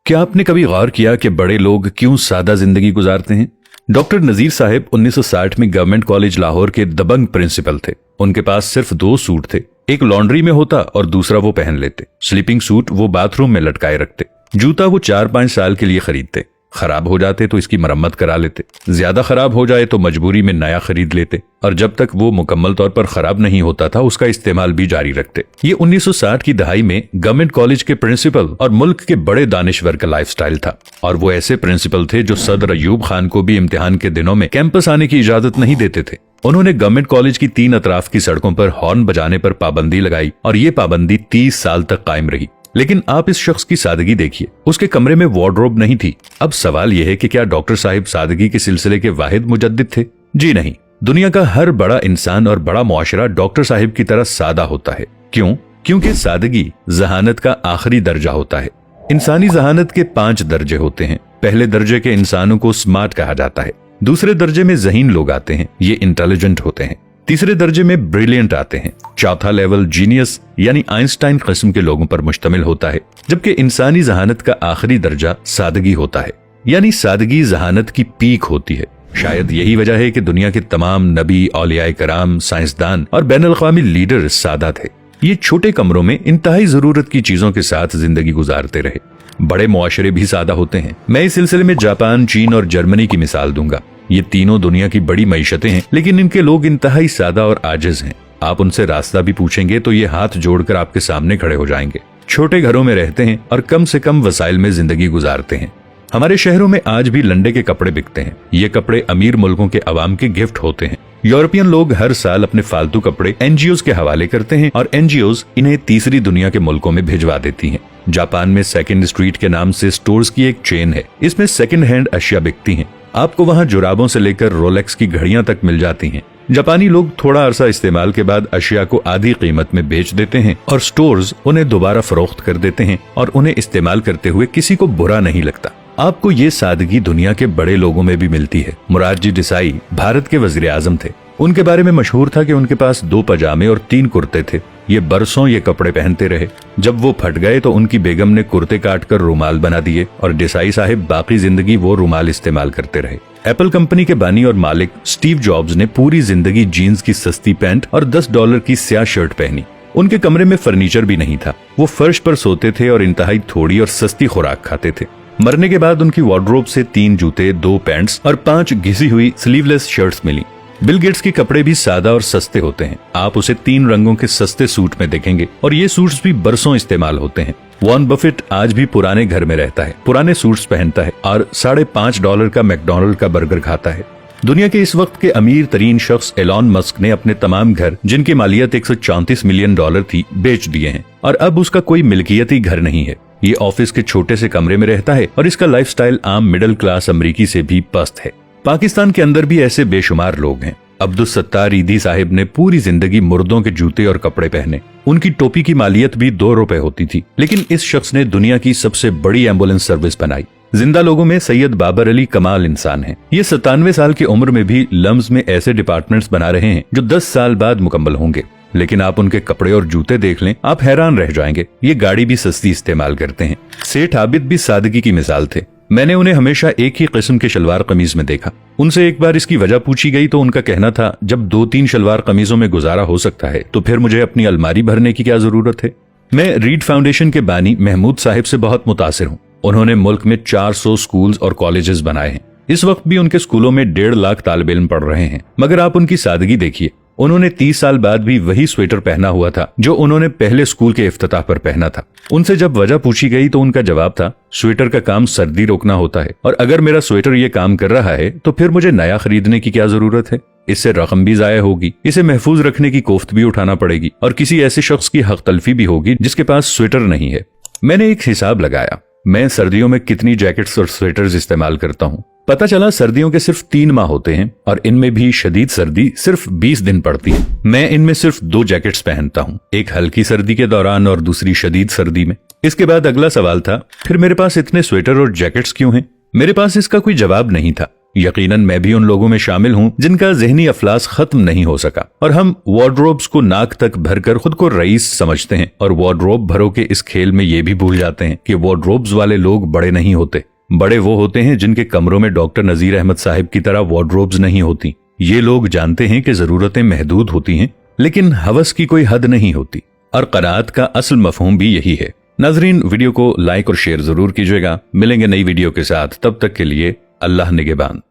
क्या आपने कभी गौर किया कि बड़े लोग क्यों सादा जिंदगी गुजारते हैं? डॉक्टर नजीर साहब 1960 में गवर्नमेंट कॉलेज लाहौर के दबंग प्रिंसिपल थे। उनके पास सिर्फ 2 सूट थे, एक लॉन्ड्री में होता और दूसरा वो पहन लेते। स्लीपिंग सूट वो बाथरूम में लटकाए रखते। जूता वो 4-5 साल के लिए खरीदते। खराब हो जाते तो इसकी मरम्मत करा लेते, ज्यादा खराब हो जाए तो मजबूरी में नया खरीद लेते, और जब तक वो मुकम्मल तौर पर खराब नहीं होता था उसका इस्तेमाल भी जारी रखते। ये 1960 की दहाई में गवर्नमेंट कॉलेज के प्रिंसिपल और मुल्क के बड़े दानिश्वर का लाइफस्टाइल था। और वो ऐसे प्रिंसिपल थे जो सदर अयूब खान को भी इम्तिहान के दिनों में कैंपस आने की इजाजत नहीं देते थे। उन्होंने गवर्नमेंट कॉलेज की 3 अतराफ की सड़कों पर हॉर्न बजाने पर पाबंदी लगाई और ये पाबंदी 30 साल तक कायम रही। लेकिन आप इस शख्स की सादगी देखिए, उसके कमरे में वार्डरोब नहीं थी। अब सवाल यह है कि क्या डॉक्टर साहिब सादगी के सिलसिले के वाहिद मुजद्दिद थे? जी नहीं। दुनिया का हर बड़ा इंसान और बड़ा मुआशरा डॉक्टर साहिब की तरह सादा होता है। क्यों? क्योंकि सादगी जहानत का आखिरी दर्जा होता है। इंसानी जहानत के 5 दर्जे होते हैं। पहले दर्जे के इंसानों को स्मार्ट कहा जाता है। दूसरे दर्जे में ज़हीन लोग आते हैं, ये इंटेलिजेंट होते हैं। तीसरे दर्जे में ब्रिलियंट आते हैं। चौथा लेवल जीनियस यानी आइंस्टाइन किस्म के लोगों पर मुश्तमिल होता है, जबकि इंसानी जहानत का आखिरी दर्जा सादगी होता है। यानी सादगी जहानत की पीक होती है। शायद यही वजह है कि दुनिया के तमाम नबी, औलियाए कराम, साइंसदान और बैनुल अक़वामी लीडर सादा थे। ये छोटे कमरों में इंतहाई जरूरत की चीजों के साथ जिंदगी गुजारते रहे। बड़े मुआशरे भी सादा होते हैं। मैं इस सिलसिले में जापान, चीन और जर्मनी की मिसाल दूंगा। ये तीनों दुनिया की बड़ी मईशतें हैं, लेकिन इनके लोग इंतहाई सादा और आजिज हैं। आप उनसे रास्ता भी पूछेंगे तो ये हाथ जोड़कर आपके सामने खड़े हो जाएंगे। छोटे घरों में रहते हैं और कम से कम वसाइल में जिंदगी गुजारते हैं। हमारे शहरों में आज भी लंडे के कपड़े बिकते हैं। ये कपड़े अमीर मुल्कों के अवाम के गिफ्ट होते हैं। यूरोपियन लोग हर साल अपने फालतू कपड़े एनजीओज के हवाले करते हैं और एनजीओज इन्हें तीसरी दुनिया के मुल्कों में भिजवा देती हैं। जापान में सेकंड स्ट्रीट के नाम से स्टोर्स की एक चेन है। इसमें सेकंड हैंड अशिया बिकती हैं। आपको वहाँ जुराबों से लेकर रोलेक्स की घड़ियां तक मिल जाती हैं। जापानी लोग थोड़ा अरसा इस्तेमाल के बाद अशिया को आधी कीमत में बेच देते हैं और स्टोर्स उन्हें दोबारा फरोख्त कर देते हैं और उन्हें इस्तेमाल करते हुए किसी को बुरा नहीं लगता। आपको ये सादगी दुनिया के बड़े लोगों में भी मिलती है। मुरारजी देसाई भारत के वजीर आजम थे। उनके बारे में मशहूर था कि उनके पास 2 पजामे और 3 कुर्ते थे। ये बरसों ये कपड़े पहनते रहे। जब वो फट गए तो उनकी बेगम ने कुर्ते काटकर रुमाल बना दिए और देसाई साहिब बाकी जिंदगी वो रुमाल इस्तेमाल करते रहे। एप्पल कंपनी के बानी और मालिक स्टीव जॉब्स ने पूरी जिंदगी जीन्स की सस्ती पैंट और $10 की स्याह शर्ट पहनी। उनके कमरे में फर्नीचर भी नहीं था। वो फर्श पर सोते थे और इंतहाई थोड़ी और सस्ती खुराक खाते थे। मरने के बाद उनकी वार्डरोब से 3 जूते, 2 पैंट्स और 5 घिसी हुई स्लीवलेस शर्ट्स मिली। बिल गेट्स के कपड़े भी सादा और सस्ते होते हैं। आप उसे 3 रंगों के सस्ते सूट में देखेंगे और ये सूट्स भी बरसों इस्तेमाल होते हैं। वॉरेन बफेट आज भी पुराने घर में रहता है, पुराने सूट्स पहनता है और $5.50 का मैकडॉनल्ड का बर्गर खाता है। दुनिया के इस वक्त के अमीर तरीन शख्स एलॉन मस्क ने अपने तमाम घर, जिनकी मालियत $134 मिलियन थी, बेच दिए हैं और अब उसका कोई मिल्कियती घर नहीं है। ये ऑफिस के छोटे से कमरे में रहता है और इसका लाइफस्टाइल आम मिडिल क्लास अमरीकी से भी पस्त है। पाकिस्तान के अंदर भी ऐसे बेशुमार लोग हैं। अब्दुल सत्तार ईदी साहिब ने पूरी जिंदगी मुर्दों के जूते और कपड़े पहने। उनकी टोपी की मालियत भी $2 होती थी, लेकिन इस शख्स ने दुनिया की सबसे बड़ी एम्बुलेंस सर्विस बनाई। जिंदा लोगों में सैयद बाबर अली कमाल इंसान है। ये 97 साल की उम्र में भी लम्स में ऐसे डिपार्टमेंट्स बना रहे हैं जो 10 साल बाद मुकम्मल होंगे। लेकिन आप उनके कपड़े और जूते देख लें, आप हैरान रह जाएंगे। ये गाड़ी भी सस्ती इस्तेमाल करते हैं। सेठ आबिद भी सादगी की मिसाल थे। मैंने उन्हें हमेशा एक ही किस्म के शलवार कमीज में देखा। उनसे एक बार इसकी वजह पूछी गई तो उनका कहना था, जब 2-3 शलवार कमीजों में गुजारा हो सकता है तो फिर मुझे अपनी अलमारी भरने की क्या जरूरत है। मैं रीड फाउंडेशन के बानी महमूद साहिब से बहुत मुतासिर हूँ। उन्होंने मुल्क में 400 स्कूल्स और कॉलेजेस बनाए हैं। इस वक्त भी उनके स्कूलों में 1.5 लाख तालिब इल्म पढ़ रहे हैं। मगर आप उनकी सादगी देखिए। उन्होंने 30 साल बाद भी वही स्वेटर पहना हुआ था जो उन्होंने पहले स्कूल के इफ्तिताह पर पहना था। उनसे जब वजह पूछी गई तो उनका जवाब था, स्वेटर का काम सर्दी रोकना होता है और अगर मेरा स्वेटर ये काम कर रहा है तो फिर मुझे नया खरीदने की क्या जरूरत है। इससे रकम भी जाया होगी, इसे महफूज रखने की कोफ्त भी उठाना पड़ेगी और किसी ऐसे शख्स की हक तलफी भी होगी जिसके पास स्वेटर नहीं है। मैंने एक हिसाब लगाया, मैं सर्दियों में कितनी जैकेट्स और स्वेटर्स इस्तेमाल करता हूँ। पता चला सर्दियों के सिर्फ 3 माह होते हैं और इनमें भी शदीद सर्दी सिर्फ 20 दिन पड़ती है। मैं इनमें सिर्फ 2 जैकेट्स पहनता हूँ, एक हल्की सर्दी के दौरान और दूसरी शदीद सर्दी में। इसके बाद अगला सवाल था, फिर मेरे पास इतने स्वेटर और जैकेट्स क्यों हैं? मेरे पास इसका कोई जवाब नहीं था। यकीनन मैं भी उन लोगों में शामिल हूं जिनका ज़हनी अफलास खत्म नहीं हो सका और हम वार्डरोब्स को नाक तक भरकर खुद को रईस समझते हैं और वार्डरोब भरो के इस खेल में ये भी भूल जाते हैं कि वार्डरोब्स वाले लोग बड़े नहीं होते। बड़े वो होते हैं जिनके कमरों में डॉक्टर नजीर अहमद साहिब की तरह वार्डरोब्स नहीं होती। ये लोग जानते हैं कि जरूरतें महदूद होती हैं लेकिन हवस की कोई हद नहीं होती और क़नाअत का असल मफहूम भी यही है। नाजरीन, वीडियो को लाइक और शेयर जरूर कीजिएगा। मिलेंगे नई वीडियो के साथ, तब तक के लिए अल्लाह निगहबान।